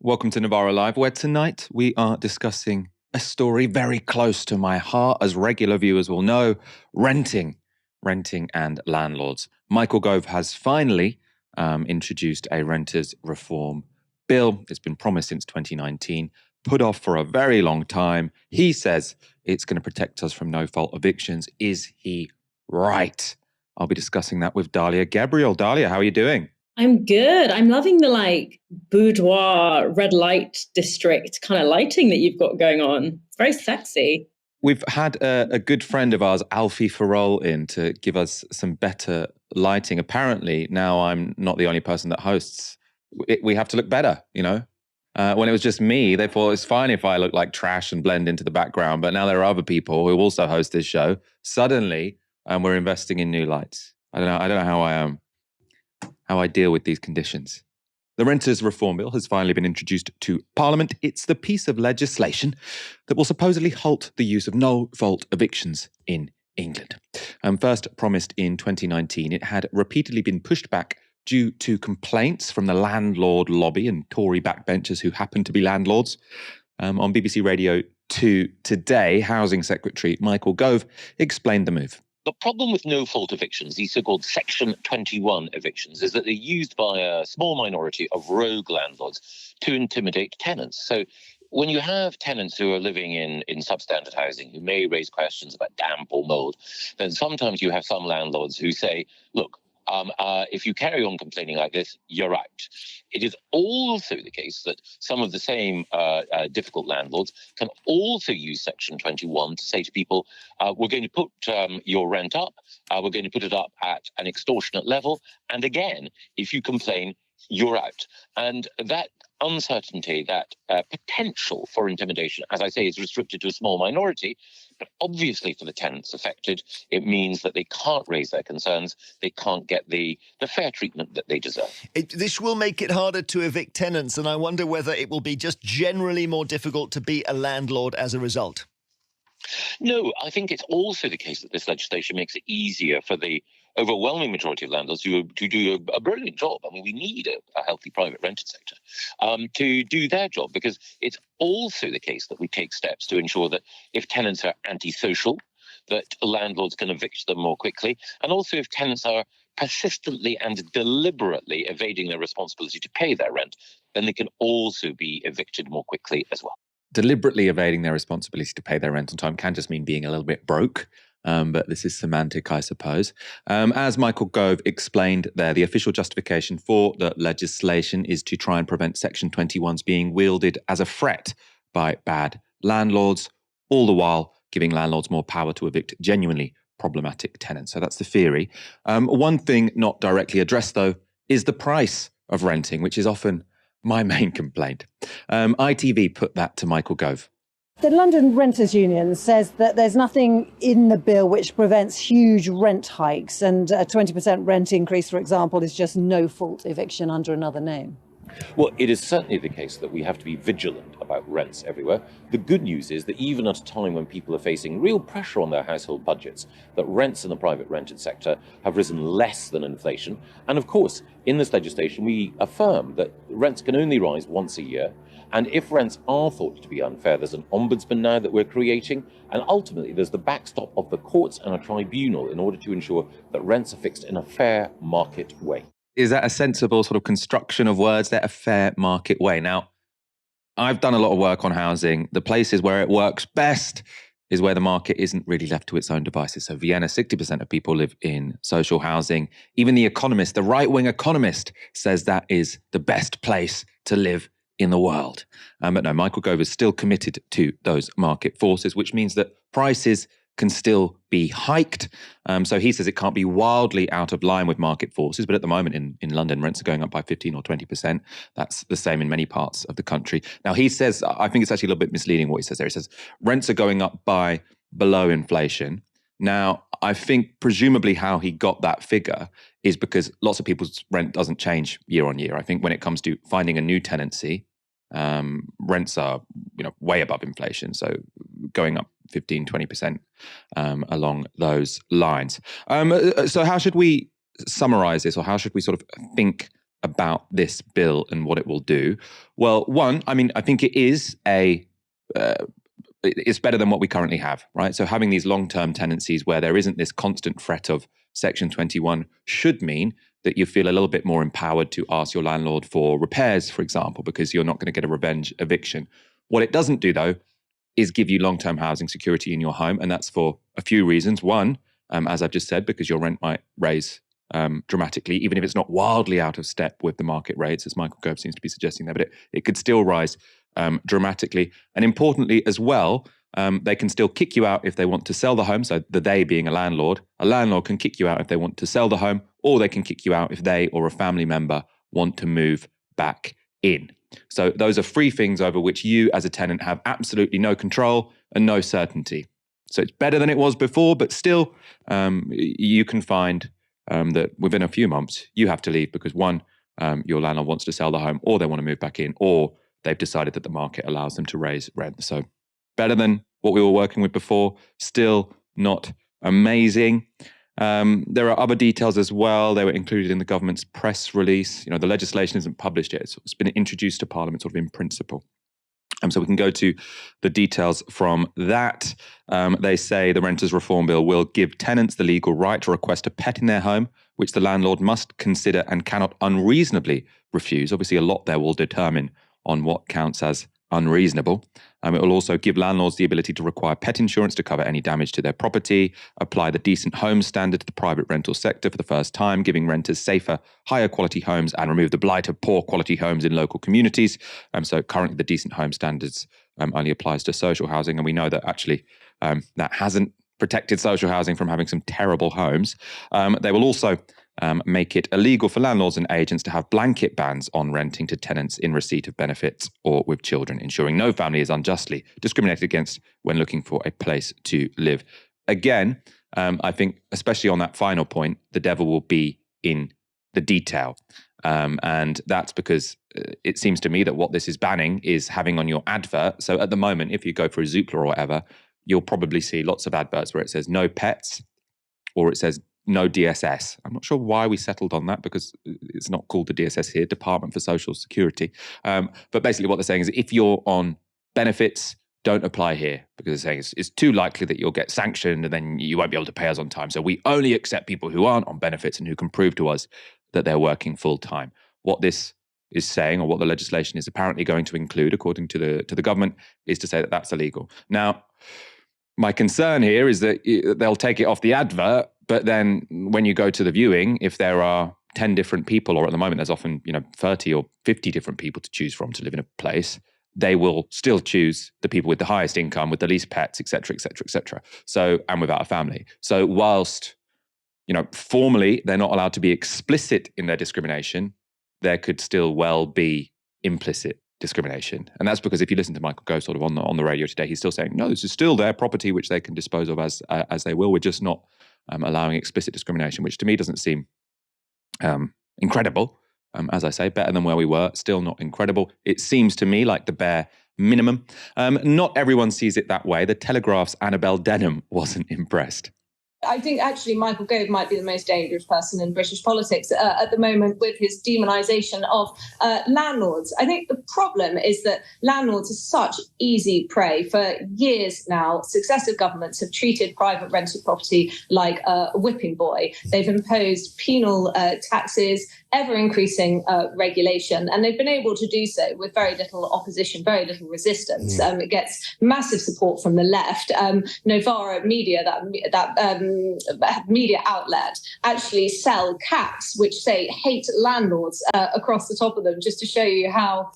Welcome to Novara Live, where tonight we are discussing a story very close to my heart, as regular viewers will know, renting and landlords. Michael Gove has finally introduced a renters reform bill. It's been promised since 2019, put off for a very long time. He says it's going to protect us from no-fault evictions. Is he right? I'll be discussing that with Dalia Gebrial. Dalia, how are you doing? I'm good. I'm loving the boudoir red light district kind of lighting that you've got going on. It's very sexy. We've had a good friend of ours, Alfie Farrell, in to give us some better lighting. Apparently, now I'm not the only person that hosts. We have to look better, you know? When it was just me, they thought it's fine if I look like trash and blend into the background. But now there are other people who also host this show. Suddenly, we're investing in new lights. I don't know how I deal with these conditions. The Renters Reform Bill has finally been introduced to Parliament. It's the piece of legislation that will supposedly halt the use of no-fault evictions in England. First promised in 2019, it had repeatedly been pushed back due to complaints from the landlord lobby and Tory backbenchers who happen to be landlords. On BBC Radio 2 today, Housing Secretary Michael Gove explained the move. The problem with no-fault evictions, these so-called Section 21 evictions, is that they're used by a small minority of rogue landlords to intimidate tenants. So when you have tenants who are living in substandard housing who may raise questions about damp or mold, then sometimes you have some landlords who say, look, if you carry on complaining like this, you're out. It is also the case that some of the same difficult landlords can also use Section 21 to say to people, we're going to put your rent up, we're going to put it up at an extortionate level, and again, if you complain, you're out. And that uncertainty, that potential for intimidation, as I say, is restricted to a small minority. But obviously for the tenants affected, it means that they can't raise their concerns. They can't get the fair treatment that they deserve. This will make it harder to evict tenants, and I wonder whether it will be just generally more difficult to be a landlord as a result. No, I think it's also the case that this legislation makes it easier for the overwhelming majority of landlords who do a brilliant job. I mean, we need a healthy private rented sector to do their job, because it's also the case that we take steps to ensure that if tenants are antisocial, that landlords can evict them more quickly. And also if tenants are persistently and deliberately evading their responsibility to pay their rent, then they can also be evicted more quickly as well. Deliberately evading their responsibility to pay their rent on time can just mean being a little bit broke. But this is semantic, I suppose. As Michael Gove explained there, the official justification for the legislation is to try and prevent Section 21s being wielded as a threat by bad landlords, all the while giving landlords more power to evict genuinely problematic tenants. So that's the theory. One thing not directly addressed, though, is the price of renting, which is often my main complaint. ITV put that to Michael Gove. The London Renters Union says that there's nothing in the bill which prevents huge rent hikes, and a 20% rent increase, for example, is just no-fault eviction under another name. Well, it is certainly the case that we have to be vigilant about rents everywhere. The good news is that even at a time when people are facing real pressure on their household budgets, that rents in the private rented sector have risen less than inflation. And of course, in this legislation, we affirm that rents can only rise once a year. And if rents are thought to be unfair, there's an ombudsman now that we're creating. And ultimately, there's the backstop of the courts and a tribunal in order to ensure that rents are fixed in a fair market way. Is that a sensible sort of construction of words there, a fair market way? Now, I've done a lot of work on housing. The places where it works best is where the market isn't really left to its own devices. So Vienna, 60% of people live in social housing. Even The Economist, the right-wing Economist, says that is the best place to live in the world. But no, Michael Gove is still committed to those market forces, which means that prices can still be hiked. So he says it can't be wildly out of line with market forces, but at the moment in London, rents are going up by 15 or 20%. That's the same in many parts of the country. Now he says, I think it's actually a little bit misleading what he says there. He says rents are going up by below inflation. Now, I think presumably how he got that figure is because lots of people's rent doesn't change year on year. I think when it comes to finding a new tenancy, rents are way above inflation, so going up 15-20% along those lines. So how should we summarize this, or how should we sort of think about this bill and what it will do? Well, one, I mean, I think it is it's better than what we currently have, right? So having these long-term tenancies where there isn't this constant threat of Section 21 should mean that you feel a little bit more empowered to ask your landlord for repairs, for example, because you're not going to get a revenge eviction. What it doesn't do, though, is give you long-term housing security in your home, and that's for a few reasons. One, as I've just said, because your rent might raise dramatically, even if it's not wildly out of step with the market rates, as Michael Gove seems to be suggesting there, but it could still rise dramatically. And importantly as well, they can still kick you out if they want to sell the home. So the they being a landlord can kick you out if they want to sell the home, or they can kick you out if they or a family member want to move back in. So those are three things over which you as a tenant have absolutely no control and no certainty. So it's better than it was before, but still you can find that within a few months you have to leave because one, your landlord wants to sell the home, or they want to move back in, or they've decided that the market allows them to raise rent. So better than what we were working with before, still not amazing. There are other details as well. They were included in the government's press release. You know, the legislation isn't published yet. It's been introduced to Parliament sort of in principle. So we can go to the details from that. They say the Renters Reform Bill will give tenants the legal right to request a pet in their home, which the landlord must consider and cannot unreasonably refuse. Obviously, a lot there will determine on what counts as unreasonable. It will also give landlords the ability to require pet insurance to cover any damage to their property, apply the decent home standard to the private rental sector for the first time, giving renters safer, higher quality homes, and remove the blight of poor quality homes in local communities. So currently the decent home standards only applies to social housing, and we know that actually that hasn't protected social housing from having some terrible homes. They will also make it illegal for landlords and agents to have blanket bans on renting to tenants in receipt of benefits or with children, ensuring no family is unjustly discriminated against when looking for a place to live. Again, I think, especially on that final point, the devil will be in the detail. And that's because it seems to me that what this is banning is having on your advert. So at the moment, if you go through Zoopla or whatever, you'll probably see lots of adverts where it says no pets or it says no DSS. I'm not sure why we settled on that because it's not called the DSS here, Department for Social Security. But basically what they're saying is if you're on benefits, don't apply here because they're saying it's too likely that you'll get sanctioned and then you won't be able to pay us on time. So we only accept people who aren't on benefits and who can prove to us that they're working full time. What this is saying, or what the legislation is apparently going to include, according to the government, is to say that that's illegal. Now, my concern here is that they'll take it off the advert, but then when you go to the viewing, if there are 10 different people, or at the moment there's often 30 or 50 different people to choose from to live in a place, they will still choose the people with the highest income, with the least pets, et cetera, et cetera, et cetera. So, and without a family. So whilst, formally they're not allowed to be explicit in their discrimination, there could still well be implicit discrimination. And that's because if you listen to Michael Gove sort of on the radio today, he's still saying, no, this is still their property, which they can dispose of as they will. We're just not allowing explicit discrimination, which to me doesn't seem incredible. As I say, better than where we were, still not incredible. It seems to me like the bare minimum. Not everyone sees it that way. The Telegraph's Annabel Denham wasn't impressed. I think actually Michael Gove might be the most dangerous person in British politics at the moment with his demonisation of landlords. I think the problem is that landlords are such easy prey. For years now, successive governments have treated private rented property like a whipping boy. They've imposed penal taxes, ever-increasing regulation, and they've been able to do so with very little opposition, very little resistance. It gets massive support from the left. Novara Media, that media outlet, actually sell caps which say hate landlords across the top of them, just to show you how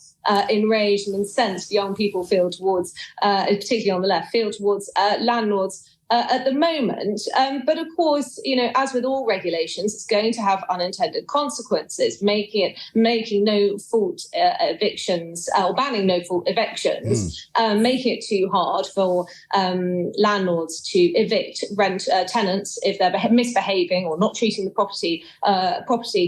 enraged and incensed young people feel towards, particularly on the left, feel towards landlords at the moment. But of course, as with all regulations, it's going to have unintended consequences, making no fault evictions or banning no fault evictions, making it too hard for landlords to evict tenants if they're misbehaving or not treating the property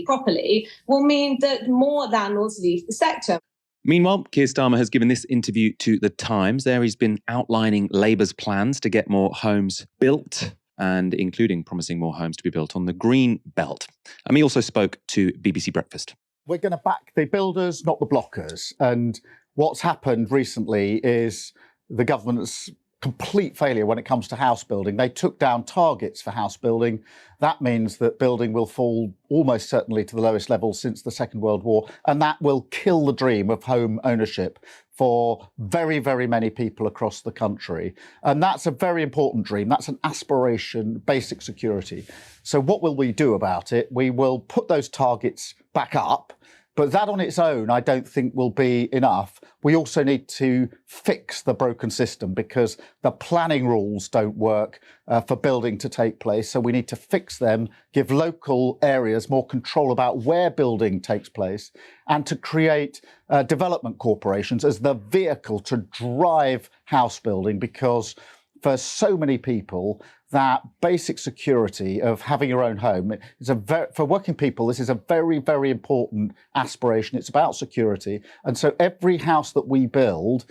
properly, will mean that more landlords leave the sector. Meanwhile, Keir Starmer has given this interview to The Times. There he's been outlining Labour's plans to get more homes built, and including promising more homes to be built on the Green Belt. And he also spoke to BBC Breakfast. We're going to back the builders, not the blockers. And what's happened recently is the government's complete failure when it comes to house building. They took down targets for house building. That means that building will fall almost certainly to the lowest level since the Second World War, and that will kill the dream of home ownership for very, very many people across the country. And that's a very important dream. That's an aspiration, basic security. So what will we do about it? We will put those targets back up. But that on its own, I don't think will be enough. We also need to fix the broken system because the planning rules don't work for building to take place. So we need to fix them, give local areas more control about where building takes place, and to create development corporations as the vehicle to drive house building, because for so many people, that basic security of having your own home is for working people, this is a very, very important aspiration. It's about security. And so every house that we build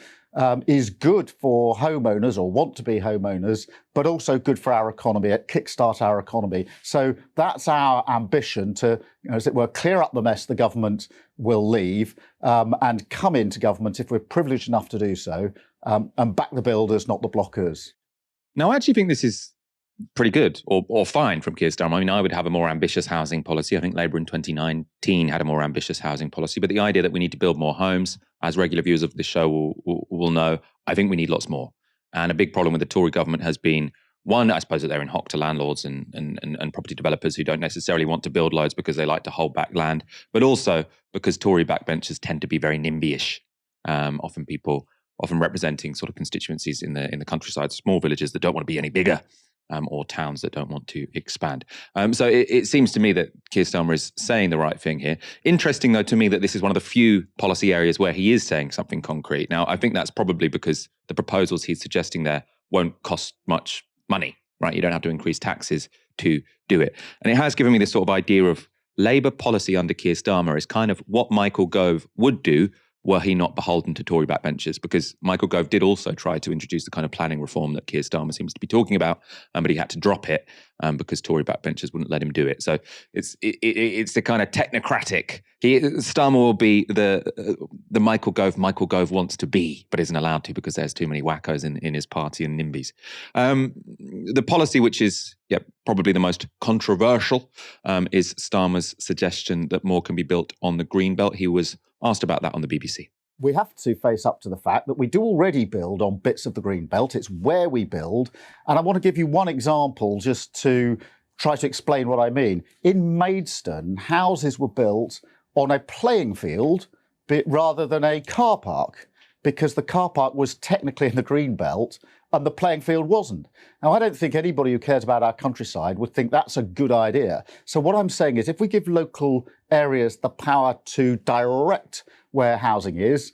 is good for homeowners or want to be homeowners, but also good for our economy, kickstart our economy. So that's our ambition to, as it were, clear up the mess the government will leave and come into government if we're privileged enough to do so, and back the builders, not the blockers. Now, I actually think this is pretty good or fine from Keir Starmer. I mean, I would have a more ambitious housing policy. I think Labour in 2019 had a more ambitious housing policy. But the idea that we need to build more homes, as regular viewers of the show will know, I think we need lots more. And a big problem with the Tory government has been, one, I suppose that they're in hock to landlords and property developers who don't necessarily want to build loads because they like to hold back land, but also because Tory backbenchers tend to be very NIMBY-ish. Often representing sort of constituencies in the countryside, small villages that don't want to be any bigger, or towns that don't want to expand. So it seems to me that Keir Starmer is saying the right thing here. Interesting, though, to me that this is one of the few policy areas where he is saying something concrete. Now, I think that's probably because the proposals he's suggesting there won't cost much money, right? You don't have to increase taxes to do it. And it has given me this sort of idea of Labour policy under Keir Starmer is kind of what Michael Gove would do were he not beholden to Tory backbenchers, because Michael Gove did also try to introduce the kind of planning reform that Keir Starmer seems to be talking about, but he had to drop it because Tory backbenchers wouldn't let him do it. So it's the kind of technocratic. Starmer will be the Michael Gove wants to be, but isn't allowed to because there's too many wackos in his party and NIMBYs. The policy, which is probably the most controversial, is Starmer's suggestion that more can be built on the green belt. He was asked about that on the BBC. We have to face up to the fact that we do already build on bits of the green belt. It's where we build. And I want to give you one example just to try to explain what I mean. In Maidstone, houses were built on a playing field rather than a car park, because the car park was technically in the green belt and the playing field wasn't. Now, I don't think anybody who cares about our countryside would think that's a good idea. So what I'm saying is, if we give local areas the power to direct where housing is,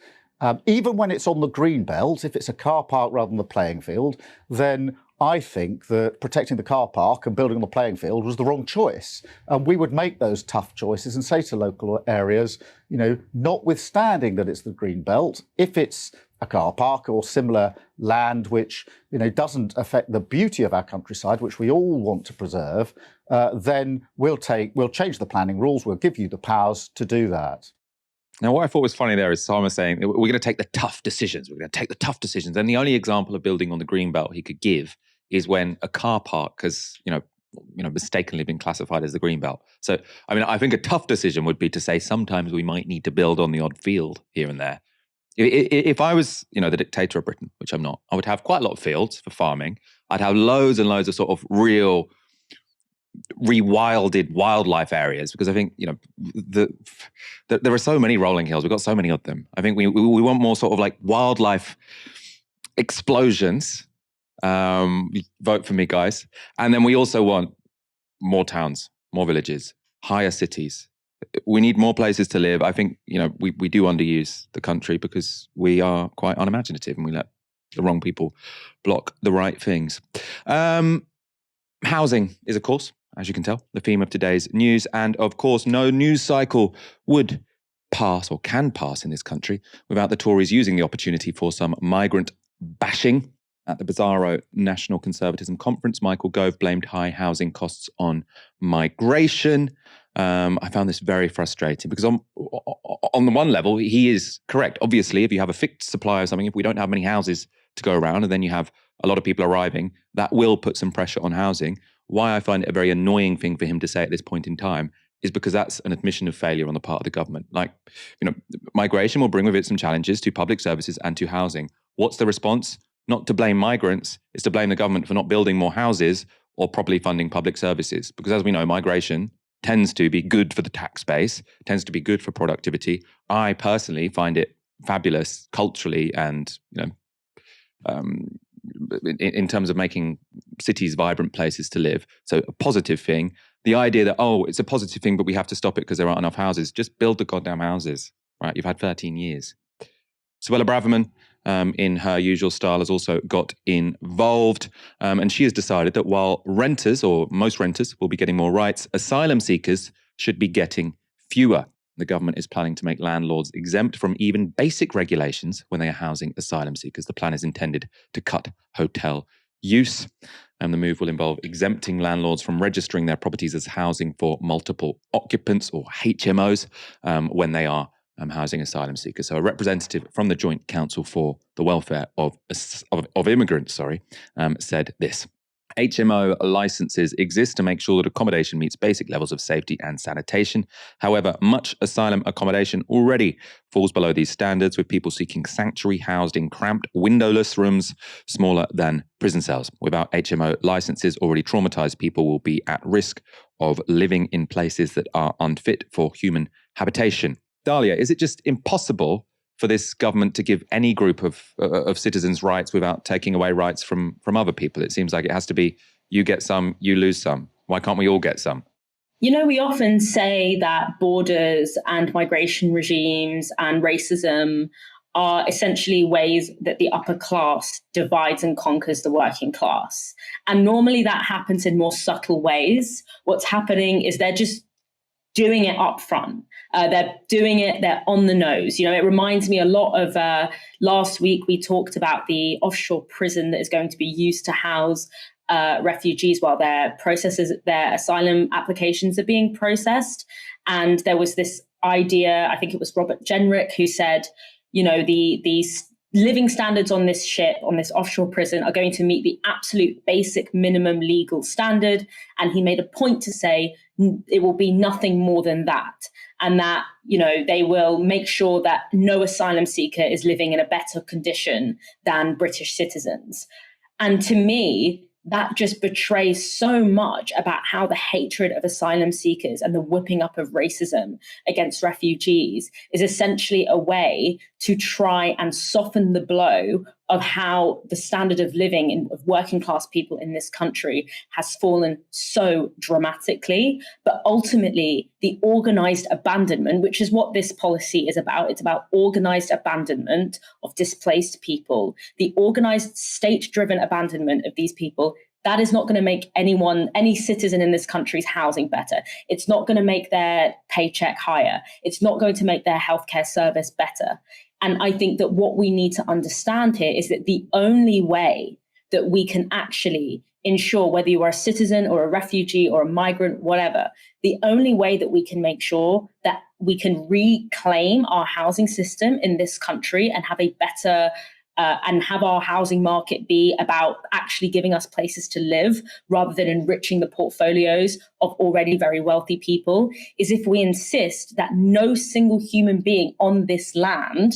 even when it's on the green belt, if it's a car park rather than the playing field, then I think that protecting the car park and building on the playing field was the wrong choice. And we would make those tough choices and say to local areas, notwithstanding that it's the green belt, if it's a car park or similar land which doesn't affect the beauty of our countryside, which we all want to preserve, then we'll change the planning rules. We'll give you the powers to do that. Now, what I thought was funny there is Simon saying, we're going to take the tough decisions. We're going to take the tough decisions. And the only example of building on the green belt he could give is when a car park has, mistakenly been classified as the green belt. So, I mean, I think a tough decision would be to say sometimes we might need to build on the odd field here and there. If I was, the dictator of Britain, which I'm not, I would have quite a lot of fields for farming. I'd have loads and loads of sort of real rewilded wildlife areas, because I think, there are so many rolling hills. We've got so many of them. I think we want more sort of like wildlife explosions. Vote for me, guys. And then we also want more towns, more villages, higher cities. We need more places to live. I think, we do underuse the country because we are quite unimaginative and we let the wrong people block the right things. Housing is, of course, as you can tell, the theme of today's news. And of course, no news cycle would pass or can pass in this country without the Tories using the opportunity for some migrant bashing. At the Bizarro National Conservatism Conference, Michael Gove blamed high housing costs on migration. I found this very frustrating because on the one level, he is correct. Obviously, if you have a fixed supply of something, if we don't have many houses to go around and then you have a lot of people arriving, that will put some pressure on housing. Why I find it a very annoying thing for him to say at this point in time is because that's an admission of failure on the part of the government. Like, migration will bring with it some challenges to public services and to housing. What's the response? Not to blame migrants, it's to blame the government for not building more houses or properly funding public services. Because as we know, migration tends to be good for the tax base, tends to be good for productivity. I personally find it fabulous culturally and, in terms of making cities vibrant places to live. So a positive thing. The idea that, it's a positive thing, but we have to stop it because there aren't enough houses. Just build the goddamn houses, right? You've had 13 years. Suella Braverman, in her usual style, has also got involved. And she has decided that while renters, or most renters, will be getting more rights, asylum seekers should be getting fewer. The government is planning to make landlords exempt from even basic regulations when they are housing asylum seekers. The plan is intended to cut hotel use. And the move will involve exempting landlords from registering their properties as housing for multiple occupants, or HMOs, when they are housing asylum seekers. So a representative from the Joint Council for the Welfare of Immigrants, said this. HMO licenses exist to make sure that accommodation meets basic levels of safety and sanitation. However, much asylum accommodation already falls below these standards, with people seeking sanctuary housed in cramped, windowless rooms smaller than prison cells. Without HMO licenses, already traumatized people will be at risk of living in places that are unfit for human habitation. Dalia, is it just impossible for this government to give any group of citizens rights without taking away rights from other people? It seems like it has to be you get some, you lose some. Why can't we all get some? We often say that borders and migration regimes and racism are essentially ways that the upper class divides and conquers the working class. And normally that happens in more subtle ways. What's happening is they're just doing it up front. They're doing it, they're on the nose. It reminds me a lot of last week we talked about the offshore prison that is going to be used to house refugees while their asylum applications are being processed. And there was this idea, I think it was Robert Jenrick, who said, these living standards on this ship, on this offshore prison, are going to meet the absolute basic minimum legal standard. And he made a point to say it will be nothing more than that. And that, they will make sure that no asylum seeker is living in a better condition than British citizens. And to me, that just betrays so much about how the hatred of asylum seekers and the whipping up of racism against refugees is essentially a way to try and soften the blow of how the standard of living of working class people in this country has fallen so dramatically. But ultimately, the organized abandonment, which is what this policy is about, it's about organized abandonment of displaced people, the organized state-driven abandonment of these people. That is not going to make any citizen in this country's housing better. It's not going to make their paycheck higher. It's not going to make their healthcare service better. And I think that what we need to understand here is that the only way that we can actually ensure, whether you are a citizen or a refugee or a migrant, whatever, the only way that we can make sure that we can reclaim our housing system in this country and have a better and have our housing market be about actually giving us places to live rather than enriching the portfolios of already very wealthy people, is if we insist that no single human being on this land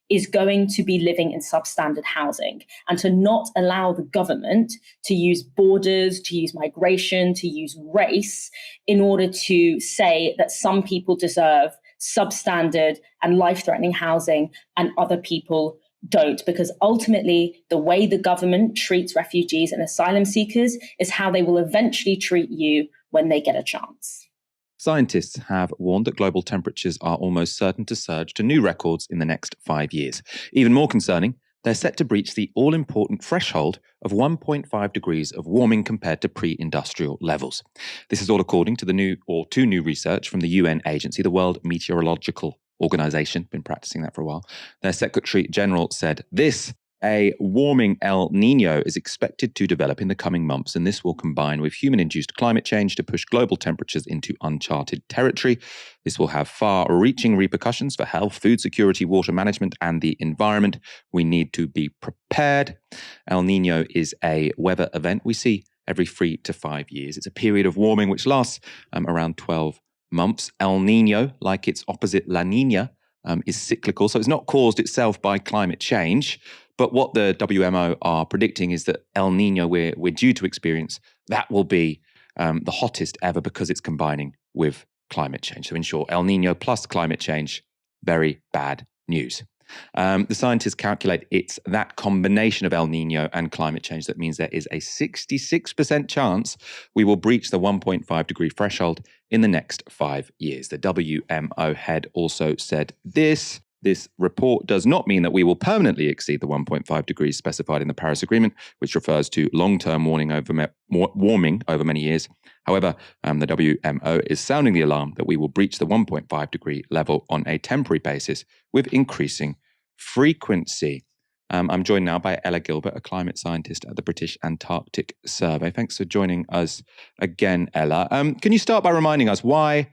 is going to be living in substandard housing, and to not allow the government to use borders, to use migration, to use race in order to say that some people deserve substandard and life-threatening housing and other people don't, because ultimately the way the government treats refugees and asylum seekers is how they will eventually treat you when they get a chance. Scientists have warned that global temperatures are almost certain to surge to new records in the next 5 years. Even more concerning, they're set to breach the all-important threshold of 1.5 degrees of warming compared to pre-industrial levels. This is all according to new research from the UN agency, the World Meteorological Organization. Been practicing that for a while. Their Secretary General said this: A warming El Nino is expected to develop in the coming months, and this will combine with human-induced climate change to push global temperatures into uncharted territory. This will have far-reaching repercussions for health, food security, water management, and the environment. We need to be prepared. El Nino is a weather event we see every 3 to 5 years. It's a period of warming which lasts around 12 months. El Nino, like its opposite La Nina, is cyclical, so it's not caused itself by climate change. But what the WMO are predicting is that El Nino we're due to experience, that will be the hottest ever because it's combining with climate change. So in short, El Nino plus climate change, very bad news. The scientists calculate it's that combination of El Nino and climate change that means there is a 66% chance we will breach the 1.5 degree threshold in the next 5 years. The WMO head also said this. This report does not mean that we will permanently exceed the 1.5 degrees specified in the Paris Agreement, which refers to long-term warming over many years. However, the WMO is sounding the alarm that we will breach the 1.5 degree level on a temporary basis with increasing frequency. I'm joined now by Ella Gilbert, a climate scientist at the British Antarctic Survey. Thanks for joining us again, Ella. Can you start by reminding us why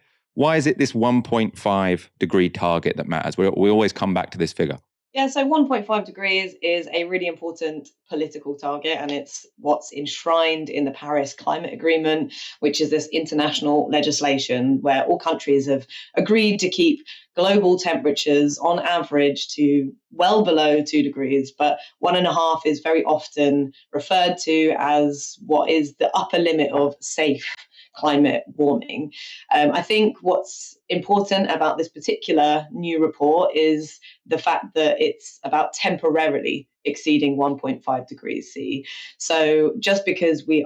is it this 1.5 degree target that matters? We always come back to this figure. Yeah, so 1.5 degrees is a really important political target, and it's what's enshrined in the Paris Climate Agreement, which is this international legislation where all countries have agreed to keep global temperatures on average to well below 2 degrees, but 1.5 is very often referred to as what is the upper limit of safe climate warming. I think what's important about this particular new report is the fact that it's about temporarily exceeding 1.5 degrees C. So just because we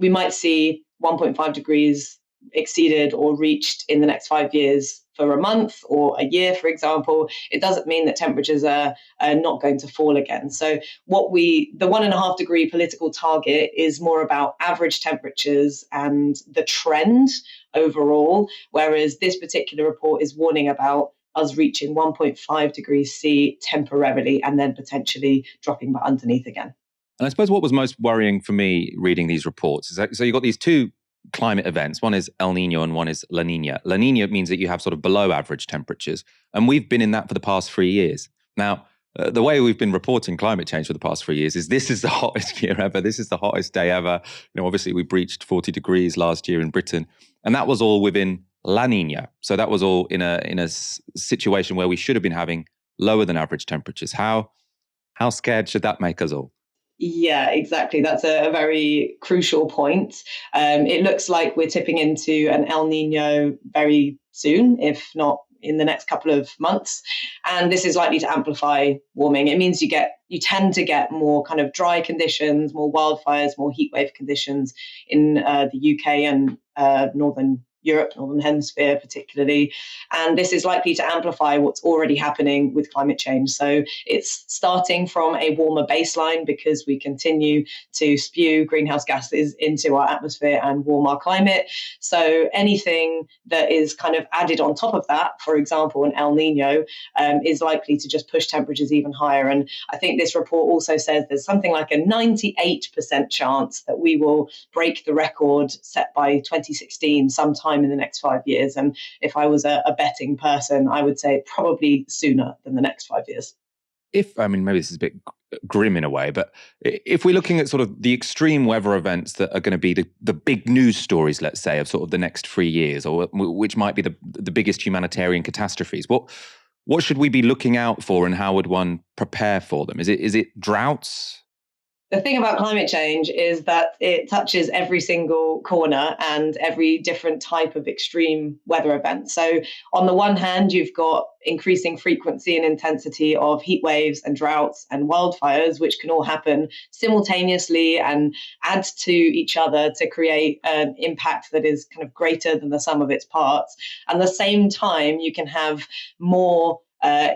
might see 1.5 degrees exceeded or reached in the next 5 years for a month or a year, for example, it doesn't mean that temperatures are not going to fall again. So the 1.5 degree political target is more about average temperatures and the trend overall, whereas this particular report is warning about us reaching 1.5 degrees C temporarily and then potentially dropping back underneath again. And I suppose what was most worrying for me reading these reports is that, so you've got these two climate events. One is El Nino and one is La Nina. La Nina means that you have sort of below average temperatures. And we've been in that for the past 3 years. Now, the way we've been reporting climate change for the past 3 years is this is the hottest year ever. This is the hottest day ever. Obviously we breached 40 degrees last year in Britain. And that was all within La Nina. So that was all in a situation where we should have been having lower than average temperatures. How scared should that make us all? Yeah, exactly. That's a very crucial point. It looks like we're tipping into an El Nino very soon, if not in the next couple of months. And this is likely to amplify warming. It means you tend to get more kind of dry conditions, more wildfires, more heatwave conditions in the UK and Northern Europe, Northern Hemisphere particularly. And this is likely to amplify what's already happening with climate change. So it's starting from a warmer baseline because we continue to spew greenhouse gases into our atmosphere and warm our climate. So anything that is kind of added on top of that, for example, an El Nino, is likely to just push temperatures even higher. And I think this report also says there's something like a 98% chance that we will break the record set by 2016 sometime in the next 5 years. And if I was a betting person, I would say probably sooner than the next 5 years. Maybe this is a bit grim in a way, but if we're looking at sort of the extreme weather events that are going to be the big news stories, let's say, of sort of the next 3 years, or which might be the biggest humanitarian catastrophes, what should we be looking out for and how would one prepare for them? Is it droughts? The thing about climate change is that it touches every single corner and every different type of extreme weather event. So on the one hand, you've got increasing frequency and intensity of heat waves and droughts and wildfires, which can all happen simultaneously and add to each other to create an impact that is kind of greater than the sum of its parts. And at the same time, you can have more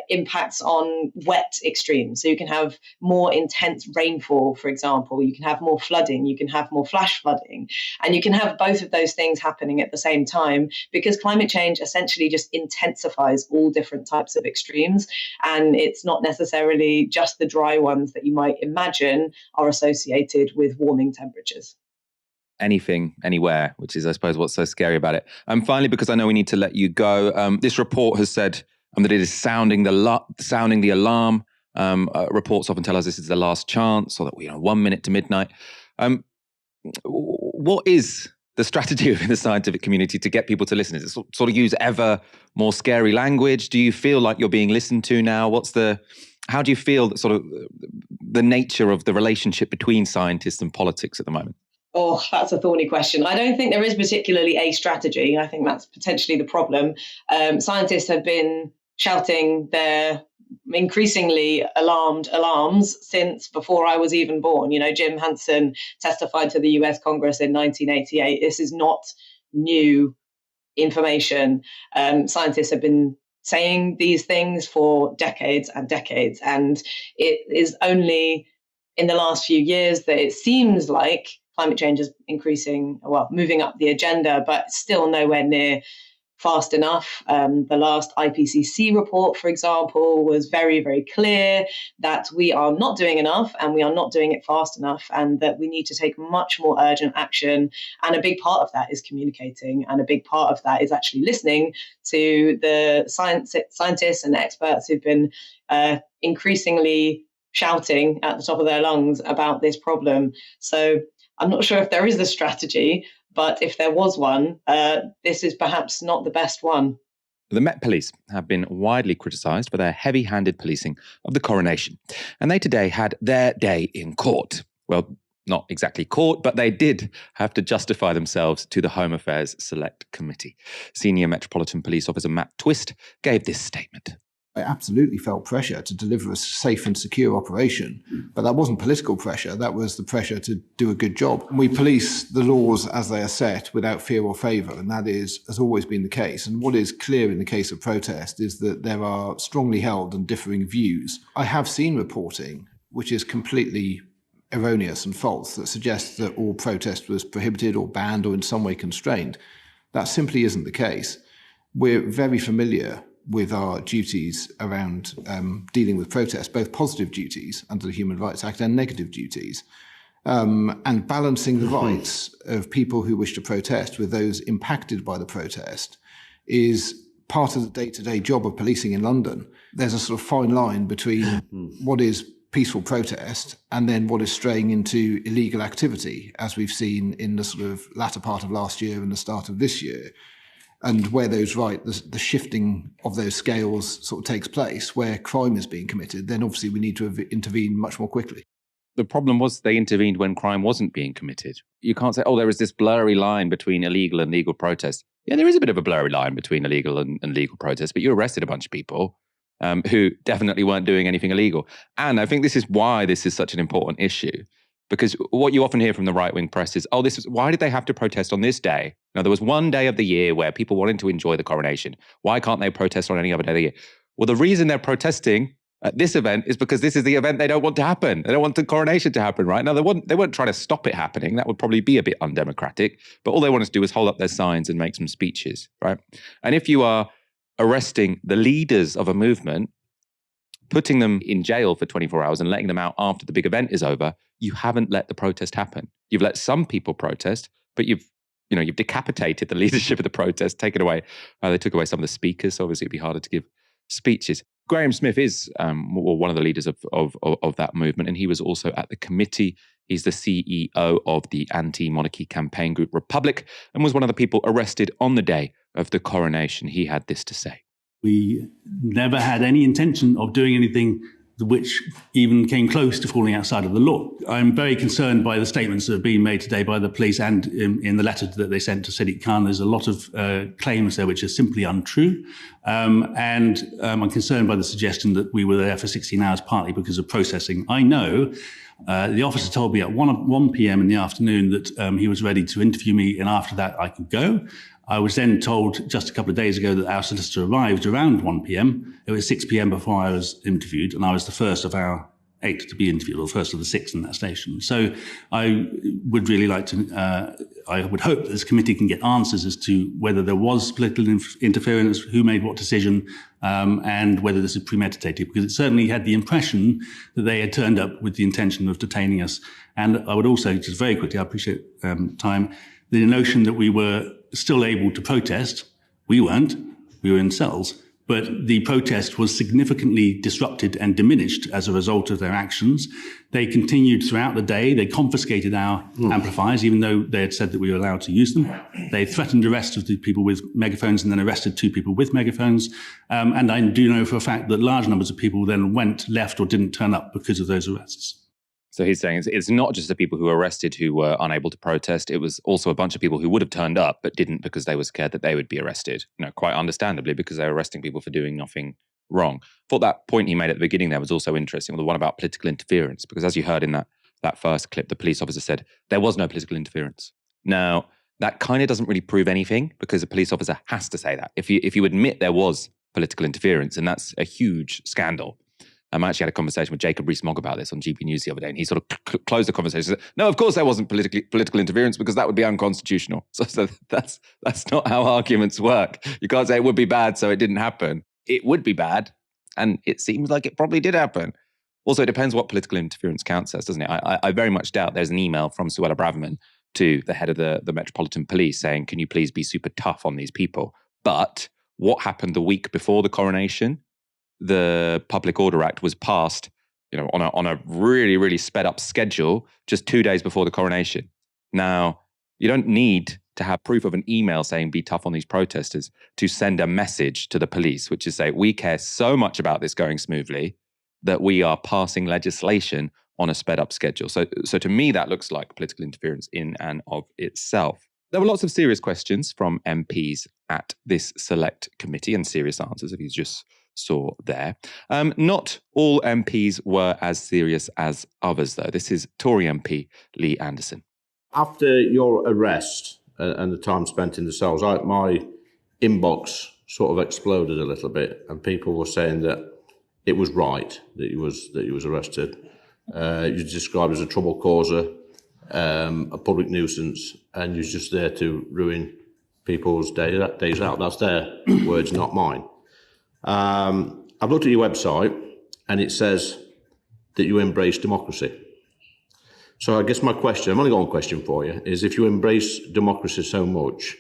impacts on wet extremes. So you can have more intense rainfall, for example. You can have more flooding. You can have more flash flooding. And you can have both of those things happening at the same time, because climate change essentially just intensifies all different types of extremes. And it's not necessarily just the dry ones that you might imagine are associated with warming temperatures. Anything, anywhere, which is, I suppose, what's so scary about it. Finally, because I know we need to let you go, this report has said that it is sounding the alarm. Reports often tell us this is the last chance, or that 1 minute to midnight. What is the strategy within the scientific community to get people to listen? Is it sort of use ever more scary language? Do you feel like you're being listened to now? How do you feel that sort of the nature of the relationship between scientists and politics at the moment? Oh, that's a thorny question. I don't think there is particularly a strategy. I think that's potentially the problem. Scientists have been shouting their increasingly alarmed alarms since before I was even born. Jim Hansen testified to the US Congress in 1988. This is not new information. Scientists have been saying these things for decades and decades, and it is only in the last few years that it seems like climate change is moving up the agenda, but still nowhere near fast enough. The last IPCC report, for example, was very, very clear that we are not doing enough, and we are not doing it fast enough, and that we need to take much more urgent action. And a big part of that is communicating, and a big part of that is actually listening to the scientists and experts who've been increasingly shouting at the top of their lungs about this problem. So I'm not sure if there is a strategy, but if there was one, this is perhaps not the best one. The Met Police have been widely criticised for their heavy-handed policing of the coronation, and they today had their day in court. Well, not exactly court, but they did have to justify themselves to the Home Affairs Select Committee. Senior Metropolitan Police Officer Matt Twist gave this statement. I absolutely felt pressure to deliver a safe and secure operation, but that wasn't political pressure. That was the pressure to do a good job. We police the laws as they are set without fear or favour, and that has always been the case. And what is clear in the case of protest is that there are strongly held and differing views. I have seen reporting which is completely erroneous and false that suggests that all protest was prohibited or banned or in some way constrained. That simply isn't the case. We're very familiar with our duties around dealing with protests, both positive duties under the Human Rights Act and negative duties, and balancing the rights of people who wish to protest with those impacted by the protest is part of the day-to-day job of policing in London. There's a sort of fine line between what is peaceful protest and then what is straying into illegal activity, as we've seen in the sort of latter part of last year and the start of this year. And where the shifting of those scales sort of takes place, where crime is being committed, then obviously we need to intervene much more quickly. The problem was they intervened when crime wasn't being committed. You can't say, there is this blurry line between illegal and legal protest. Yeah, there is a bit of a blurry line between illegal and legal protest, but you arrested a bunch of people who definitely weren't doing anything illegal. And I think this is why this is such an important issue. Because what you often hear from the right-wing press is, why did they have to protest on this day? Now, there was one day of the year where people wanted to enjoy the coronation. Why can't they protest on any other day of the year? Well, the reason they're protesting at this event is because this is the event they don't want to happen. They don't want the coronation to happen, right? Now, they weren't trying to stop it happening. That would probably be a bit undemocratic. But all they want to do is hold up their signs and make some speeches, right? And if you are arresting the leaders of a movement, putting them in jail for 24 hours and letting them out after the big event is over, you haven't let the protest happen. You've let some people protest, but you've decapitated the leadership of the protest, taken away. They took away some of the speakers, so obviously it'd be harder to give speeches. Graham Smith is one of the leaders of that movement, and he was also at the committee. He's the CEO of the anti-monarchy campaign group Republic, and was one of the people arrested on the day of the coronation. He had this to say. We never had any intention of doing anything which even came close to falling outside of the law. I'm very concerned by the statements that have been made today by the police and in the letter that they sent to Sadiq Khan. There's a lot of claims there which are simply untrue. And I'm concerned by the suggestion that we were there for 16 hours partly because of processing. I know the officer told me at 1 p.m. in the afternoon that he was ready to interview me, and after that I could go. I was then told just a couple of days ago that our solicitor arrived around 1 p.m. It was 6 p.m. before I was interviewed, and I was the first of our 8 to be interviewed, or first of the 6 in that station. So I would really like to, I would hope that this committee can get answers as to whether there was political interference, who made what decision, and whether this is premeditated, because it certainly had the impression that they had turned up with the intention of detaining us. And I would also, just very quickly, I appreciate time, the notion that we were still able to protest. We weren't, we were in cells. But the protest was significantly disrupted and diminished as a result of their actions. They continued throughout the day. They confiscated our amplifiers, even though they had said that we were allowed to use them. They threatened arrest of the people with megaphones and then arrested 2 people with megaphones. And I do know for a fact that large numbers of people then left or didn't turn up because of those arrests. So he's saying it's not just the people who were arrested who were unable to protest. It was also a bunch of people who would have turned up but didn't because they were scared that they would be arrested. Quite understandably, because they were arresting people for doing nothing wrong. I thought that point he made at the beginning there was also interesting, the one about political interference, because as you heard in that first clip, the police officer said there was no political interference. Now, that kind of doesn't really prove anything, because a police officer has to say that. If you admit there was political interference, and that's a huge scandal. I actually had a conversation with Jacob Rees-Mogg about this on GB News the other day, and he sort of closed the conversation and said, no, of course there wasn't political interference, because that would be unconstitutional. So that's not how arguments work. You can't say it would be bad, so it didn't happen. It would be bad, and it seems like it probably did happen. Also, it depends what political interference counts as, doesn't it? I very much doubt there's an email from Suella Braverman to the head of the Metropolitan Police saying, can you please be super tough on these people? But what happened the week before the coronation? The Public Order Act was passed, on a really, really sped up schedule just 2 days before the coronation. Now, you don't need to have proof of an email saying be tough on these protesters to send a message to the police, which is say, we care so much about this going smoothly that we are passing legislation on a sped up schedule. So to me, that looks like political interference in and of itself. There were lots of serious questions from MPs at this select committee, and serious answers, if you just saw there. Not all MPs were as serious as others, though. This is Tory MP Lee Anderson. After your arrest and the time spent in the cells, my inbox sort of exploded a little bit, and people were saying that it was right that he was arrested. He was described as a trouble causer, a public nuisance, and he was just there to ruin people's days out. That's their words, not mine. I've looked at your website, and it says that you embrace democracy. So I guess my question, I've only got one question for you, is if you embrace democracy so much,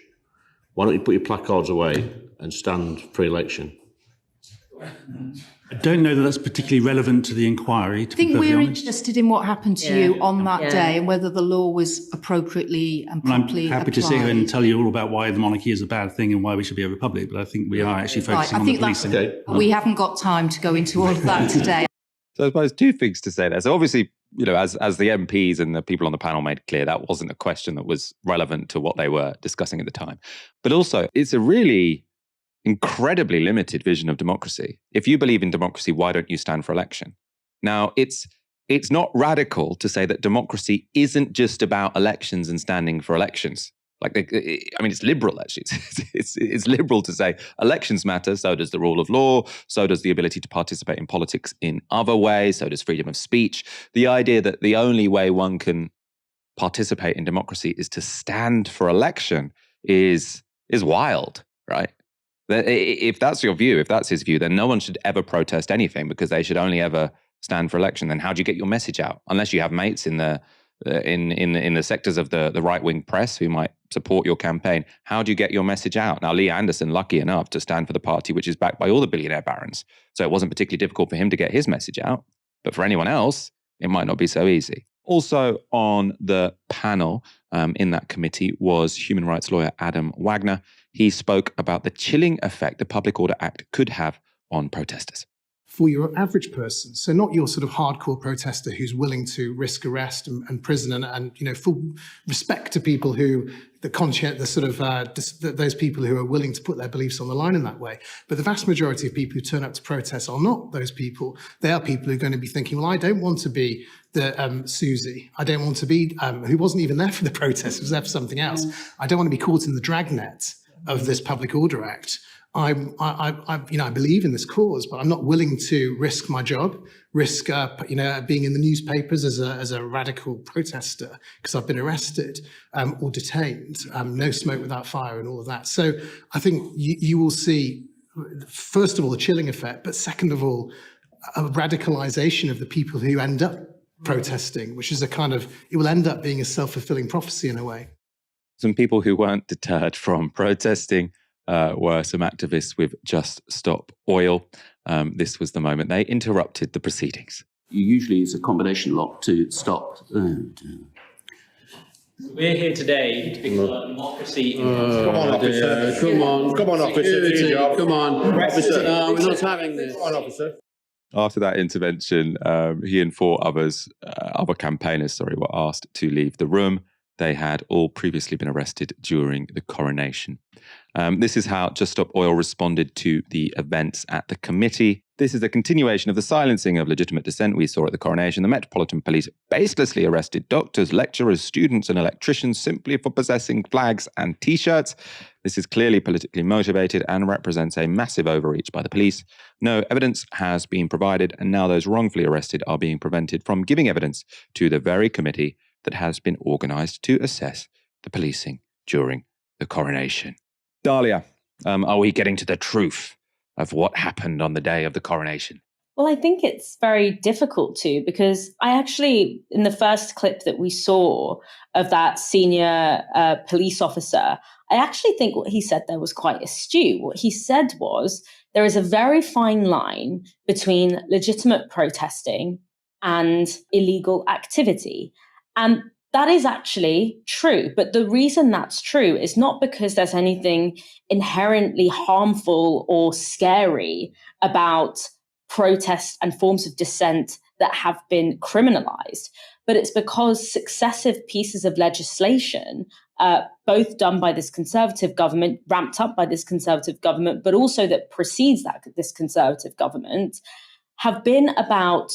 why don't you put your placards away and stand for election? I don't know that that's particularly relevant to the inquiry. I think we're interested in what happened to you on that day and whether the law was appropriately and properly I'm happy applied. to sit here and tell you all about why the monarchy is a bad thing and why we should be a republic, but I think we are actually focusing on the policing. We haven't got time to go into all of that today. So I suppose 2 things to say there. So obviously, as the MPs and the people on the panel made clear, that wasn't a question that was relevant to what they were discussing at the time. But also, it's a really incredibly limited vision of democracy. If you believe in democracy, why don't you stand for election? Now, it's not radical to say that democracy isn't just about elections and standing for elections. It's liberal, actually. It's liberal to say elections matter, so does the rule of law, so does the ability to participate in politics in other ways, so does freedom of speech. The idea that the only way one can participate in democracy is to stand for election is wild, right? If that's your view, if that's his view, then no one should ever protest anything because they should only ever stand for election. Then how do you get your message out? Unless you have mates in the sectors of the right-wing press who might support your campaign, how do you get your message out? Now, Lee Anderson, lucky enough to stand for the party which is backed by all the billionaire barons. So it wasn't particularly difficult for him to get his message out. But for anyone else, it might not be so easy. Also on the panel in that committee was human rights lawyer Adam Wagner. He spoke about the chilling effect the Public Order Act could have on protesters. For your average person, so not your sort of hardcore protester who's willing to risk arrest and prison and full respect to people who those people who are willing to put their beliefs on the line in that way. But the vast majority of people who turn up to protest are not those people. They are people who are going to be thinking, well, I don't want to be the Susie. I don't want to be who wasn't even there for the protest, was there for something else. I don't want to be caught in the dragnet of this Public Order Act. I believe in this cause, but I'm not willing to risk my job, risk being in the newspapers as a radical protester because I've been arrested or detained. No smoke without fire and all of that. So I think you will see, first of all, a chilling effect, but second of all, a radicalization of the people who end up protesting, which is it will end up being a self-fulfilling prophecy in a way. Some people who weren't deterred from protesting were some activists with Just Stop Oil. This was the moment they interrupted the proceedings. You usually use a combination lock to stop. We're here today to begin democracy. Come on, officer. Come on, officer. Come on, officer. No, we're not having this. Come on, officer. After that intervention, he and four other campaigners, were asked to leave the room. They had all previously been arrested during the coronation. This is how Just Stop Oil responded to the events at the committee. This is a continuation of the silencing of legitimate dissent we saw at the coronation. The Metropolitan Police baselessly arrested doctors, lecturers, students and electricians simply for possessing flags and T-shirts. This is clearly politically motivated and represents a massive overreach by the police. No evidence has been provided, and now those wrongfully arrested are being prevented from giving evidence to the very committee that has been organised to assess the policing during the coronation. Dalia, are we getting to the truth of what happened on the day of the coronation? Well, I think it's very difficult to, because I actually, in the first clip that we saw of that senior police officer, I actually think what he said there was quite astute. What he said was, there is a very fine line between legitimate protesting and illegal activity. And that is actually true. But the reason that's true is not because there's anything inherently harmful or scary about protests and forms of dissent that have been criminalized, but it's because successive pieces of legislation, both done by this Conservative government, ramped up by this Conservative government, but also that precedes this Conservative government, have been about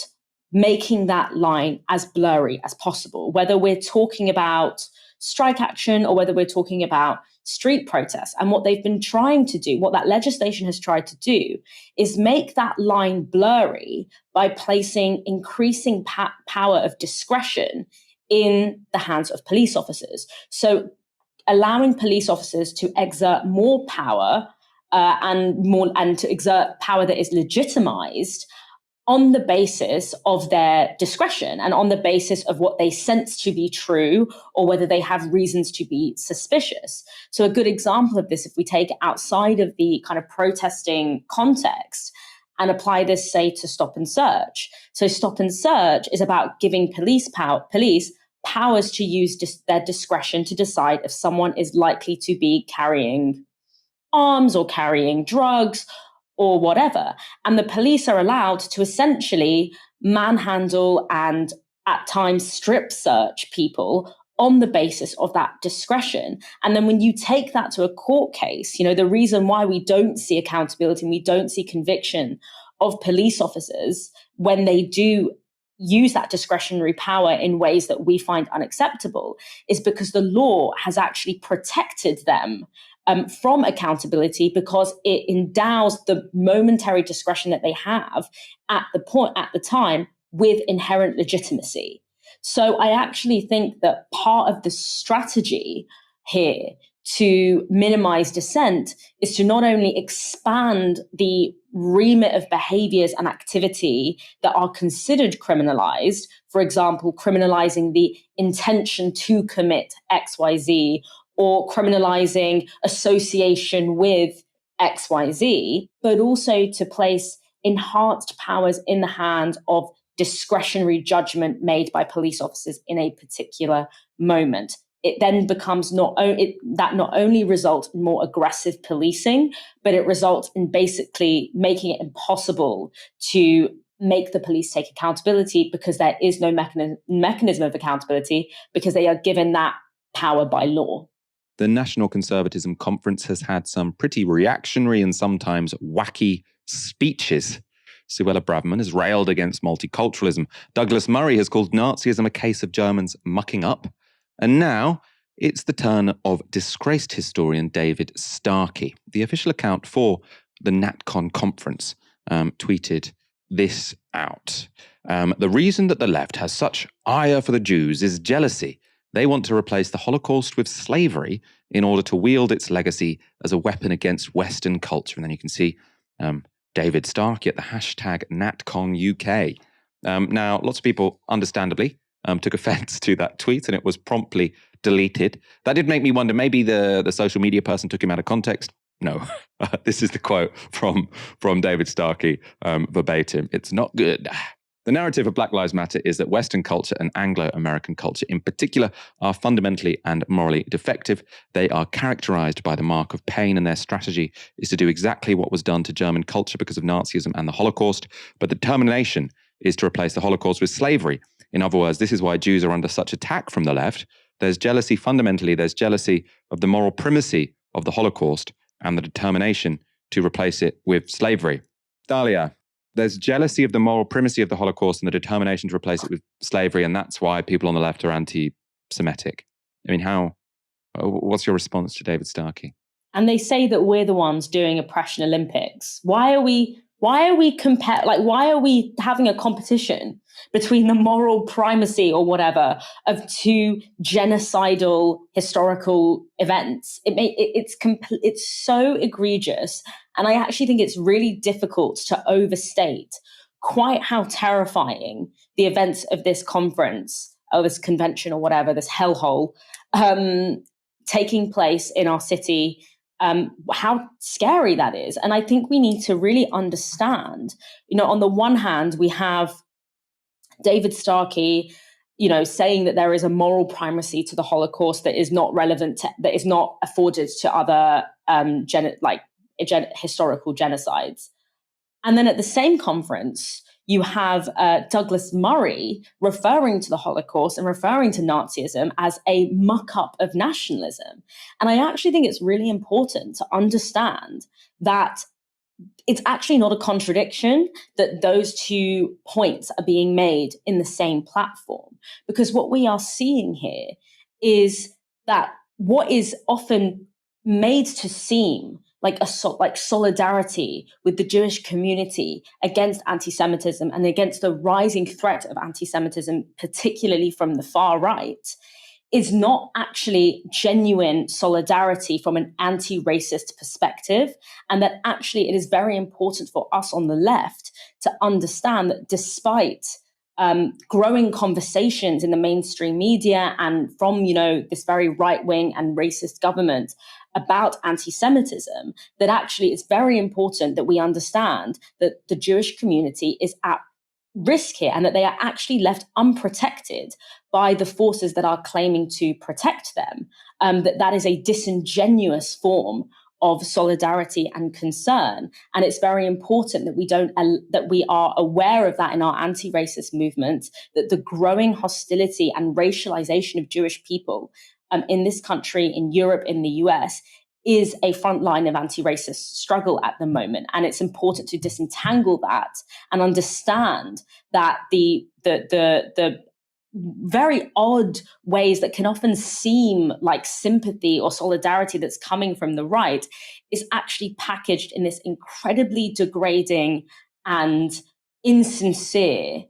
making that line as blurry as possible, whether we're talking about strike action or whether we're talking about street protests. And what they've been trying to do, what that legislation has tried to do, is make that line blurry by placing increasing power of discretion in the hands of police officers. So allowing police officers to exert more power and to exert power that is legitimized on the basis of their discretion and on the basis of what they sense to be true or whether they have reasons to be suspicious. So a good example of this, if we take it outside of the kind of protesting context and apply this, say, to stop and search. So stop and search is about giving police powers to use their discretion to decide if someone is likely to be carrying arms or carrying drugs or whatever. And the police are allowed to essentially manhandle and at times strip search people on the basis of that discretion. And then when you take that to a court case, the reason why we don't see accountability and we don't see conviction of police officers when they do use that discretionary power in ways that we find unacceptable is because the law has actually protected them from accountability, because it endows the momentary discretion that they have at the time with inherent legitimacy. So I actually think that part of the strategy here to minimize dissent is to not only expand the remit of behaviors and activity that are considered criminalized, for example, criminalizing the intention to commit XYZ, or criminalizing association with XYZ, but also to place enhanced powers in the hands of discretionary judgment made by police officers in a particular moment. It then becomes not only results in more aggressive policing, but it results in basically making it impossible to make the police take accountability, because there is no mechanism of accountability, because they are given that power by law. The National Conservatism Conference has had some pretty reactionary and sometimes wacky speeches. Suella Braverman has railed against multiculturalism. Douglas Murray has called Nazism a case of Germans mucking up. And now It's the turn of disgraced historian David Starkey. The official account for the NatCon conference tweeted this out. The reason that the left has such ire for the Jews is jealousy. They want to replace the Holocaust with slavery in order to wield its legacy as a weapon against Western culture. And then you can see David Starkey at the hashtag NatConUK. Now, lots of people, understandably, took offense to that tweet, and it was promptly deleted. That did make me wonder, maybe the social media person took him out of context. No, this is the quote from David Starkey verbatim. It's not good. The narrative of Black Lives Matter is that Western culture and Anglo-American culture in particular are fundamentally and morally defective. They are characterized by the mark of pain, and their strategy is to do exactly what was done to German culture because of Nazism and the Holocaust. But the determination is to replace the Holocaust with slavery. In other words, this is why Jews are under such attack from the left. There's jealousy, fundamentally, there's jealousy of the moral primacy of the Holocaust and the determination to replace it with slavery. Dalia, there's jealousy of the moral primacy of the Holocaust and the determination to replace it with slavery, and that's why people on the left are anti-Semitic. I mean, what's your response to David Starkey? And they say that we're the ones doing Oppression Olympics. Why are we having a competition between the moral primacy or whatever of two genocidal historical events? It's so egregious. And I actually think it's really difficult to overstate quite how terrifying the events of this conference, or this convention or whatever, this hellhole, taking place in our city, how scary that is. And I think we need to really understand, on the one hand, we have David Starkey, saying that there is a moral primacy to the Holocaust that is not relevant, that is not afforded to other historical genocides. And then at the same conference, you have Douglas Murray referring to the Holocaust and referring to Nazism as a muck-up of nationalism. And I actually think it's really important to understand that it's actually not a contradiction that those 2 points are being made in the same platform. Because what we are seeing here is that what is often made to seem like solidarity with the Jewish community against anti-Semitism and against the rising threat of anti-Semitism, particularly from the far right, is not actually genuine solidarity from an anti-racist perspective. And that actually it is very important for us on the left to understand that despite growing conversations in the mainstream media and from, this very right-wing and racist government about anti-Semitism, that actually it's very important that we understand that the Jewish community is at risk here and that they are actually left unprotected by the forces that are claiming to protect them. That is a disingenuous form of solidarity and concern. And it's very important that we are aware of that in our anti-racist movement, that the growing hostility and racialization of Jewish people in this country, in Europe, in the US, is a front line of anti-racist struggle at the moment. And it's important to disentangle that and understand that the very odd ways that can often seem like sympathy or solidarity that's coming from the right is actually packaged in this incredibly degrading and insincere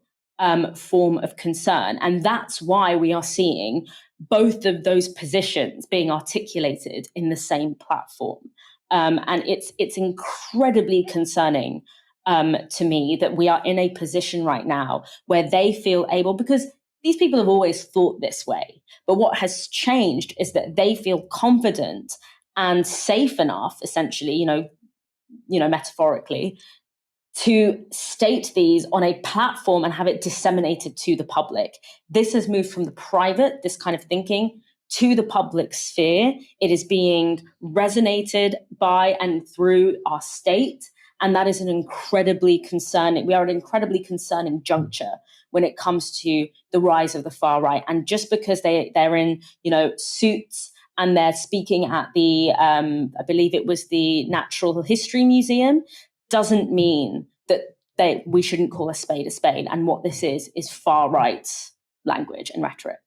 form of concern. And that's why we are seeing both of those positions being articulated in the same platform. And it's incredibly concerning to me that we are in a position right now where they feel able, because these people have always thought this way, but what has changed is that they feel confident and safe enough, essentially, metaphorically, to state these on a platform and have it disseminated to the public. This has moved from the private, this kind of thinking, to the public sphere. It is being resonated by and through our state. And that is we are at an incredibly concerning juncture when it comes to the rise of the far right. And just because they're in, suits and they're speaking at the, I believe it was the Natural History Museum, doesn't mean that we shouldn't call a spade. And what this is far right language and rhetoric.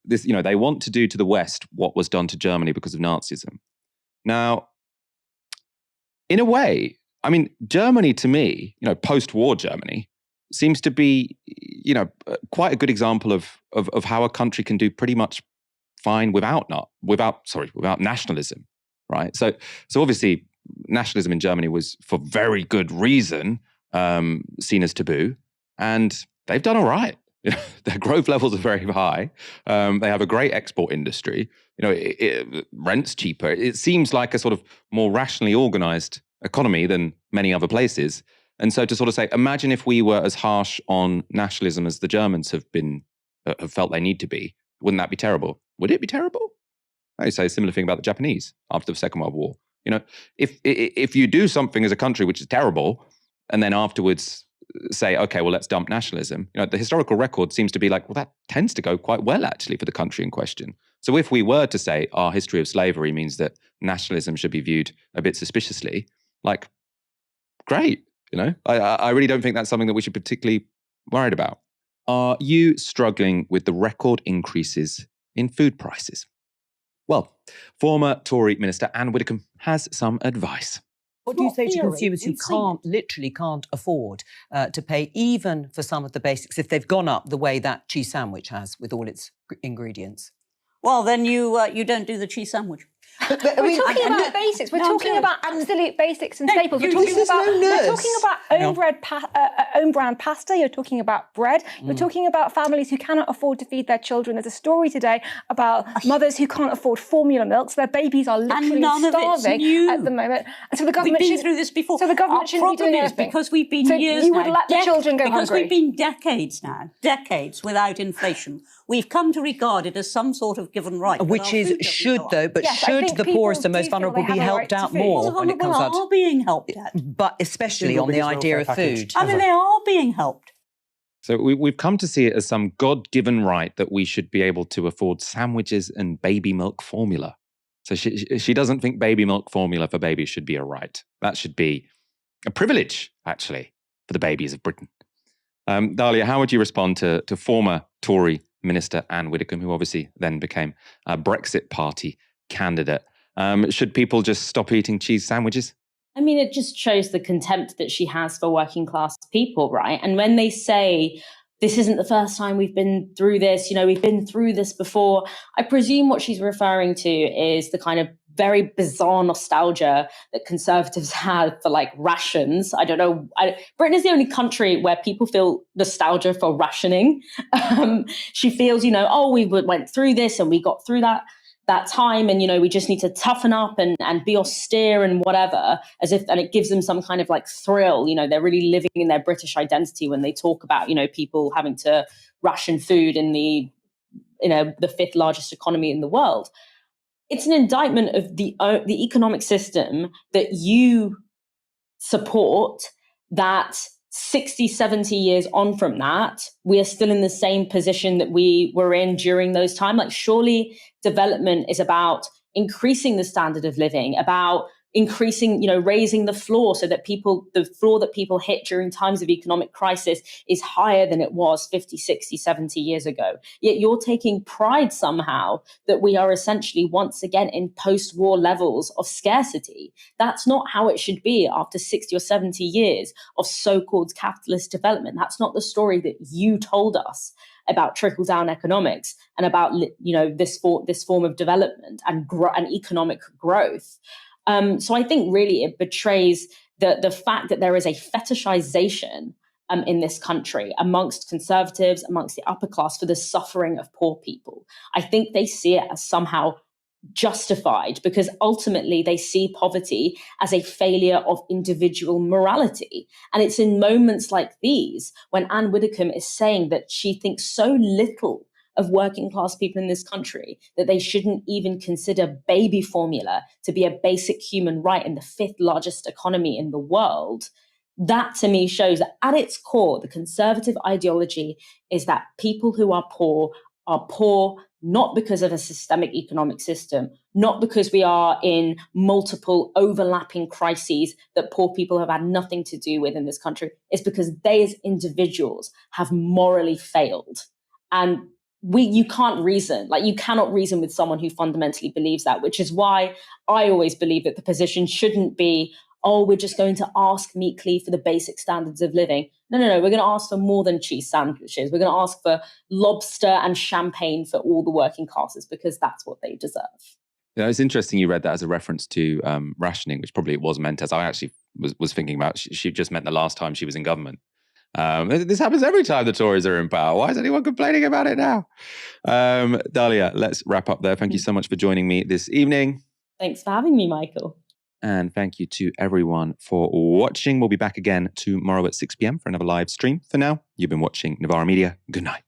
this, they want to do to the West what was done to Germany because of Nazism. Now, in a way, I mean, Germany to me, post-war Germany, seems to be, quite a good example of how a country can do pretty much fine without nationalism, right? So obviously, nationalism in Germany was, for very good reason, seen as taboo, and they've done all right. Their growth levels are very high. They have a great export industry. Rent's cheaper. It seems like a sort of more rationally organized economy than many other places. And so to sort of say, imagine if we were as harsh on nationalism as the Germans have felt they need to be. Wouldn't that be terrible? Would it be terrible? I say a similar thing about the Japanese after the Second World War. If you do something as a country which is terrible, and then afterwards say, okay, well, let's dump nationalism. The historical record seems to be like, well, that tends to go quite well, actually, for the country in question. So if we were to say our history of slavery means that nationalism should be viewed a bit suspiciously, like, great. I really don't think that's something that we should particularly worried about. Are you struggling with the record increases in food prices? Well, former Tory Minister Anne Widdecombe has some advice. What do you say to consumers who literally can't afford to pay even for some of the basics if they've gone up the way that cheese sandwich has with all its ingredients? Well, then you don't do the cheese sandwich. We're talking about basics. We're talking about absolute basics and staples. We're talking about own brand pasta. You're talking about bread. You're talking about families who cannot afford to feed their children. There's a story today about mothers who can't afford formula milk, so their babies are literally starving at the moment. And so the government we've been through this before. So the government shouldn't be doing anything. Because we've been so years you would now, let the children go because hungry. We've been decades without inflation. We've come to regard it as some sort of given right. Which should the poorest and most vulnerable be helped out more when it comes out? They are being helped out. But especially on the idea of food. I mean, they are being helped. So we've come to see it as some God-given right that we should be able to afford sandwiches and baby milk formula. So she doesn't think baby milk formula for babies should be a right. That should be a privilege, actually, for the babies of Britain. Dalia, how would you respond to former Tory Minister Anne Widdecombe, who obviously then became a Brexit Party candidate? Should people just stop eating cheese sandwiches? I mean, it just shows the contempt that she has for working class people, right? And when they say, this isn't the first time we've been through this, we've been through this before, I presume what she's referring to is the kind of very bizarre nostalgia that Conservatives have for rations. I don't know. Britain is the only country where people feel nostalgia for rationing. She feels, we went through this and we got through that time, and we just need to toughen up and be austere and whatever, and it gives them some kind of thrill. They're really living in their British identity when they talk about people having to ration food in the fifth largest economy in the world. It's an indictment of the economic system that you support, that 60, 70 years on from that, we are still in the same position that we were in during those times. Surely development is about increasing the standard of living, about increasing, raising the floor so that the floor that people hit during times of economic crisis is higher than it was 50, 60, 70 years ago. Yet you're taking pride somehow that we are essentially once again in post-war levels of scarcity. That's not how it should be after 60 or 70 years of so-called capitalist development. That's not the story that you told us about trickle-down economics and about this form of development and economic growth. So I think really it betrays the fact that there is a fetishization in this country amongst Conservatives, amongst the upper class, for the suffering of poor people. I think they see it as somehow justified because ultimately they see poverty as a failure of individual morality. And it's in moments like these when Anne Widdecombe is saying that she thinks so little of working class people in this country that they shouldn't even consider baby formula to be a basic human right in the fifth largest economy in the world. That to me shows that at its core, the conservative ideology is that people who are poor not because of a systemic economic system, not because we are in multiple overlapping crises that poor people have had nothing to do with in this country. It's because they as individuals have morally failed. And you can't reason. Like, you cannot reason with someone who fundamentally believes that, which is why I always believe that the position shouldn't be, oh, we're just going to ask meekly for the basic standards of living. No. We're going to ask for more than cheese sandwiches. We're going to ask for lobster and champagne for all the working classes, because that's what they deserve. Yeah, it's interesting you read that as a reference to rationing, which probably it was meant as. I actually was thinking about, she just meant the last time she was in government. This happens every time the Tories are in power. Why is anyone complaining about it now? Dalia, let's wrap up there. Thank you so much for joining me this evening. Thanks for having me, Michael. And thank you to everyone for watching. We'll be back again tomorrow at 6 p.m. for another live stream. For now, you've been watching Novara Media. Good night.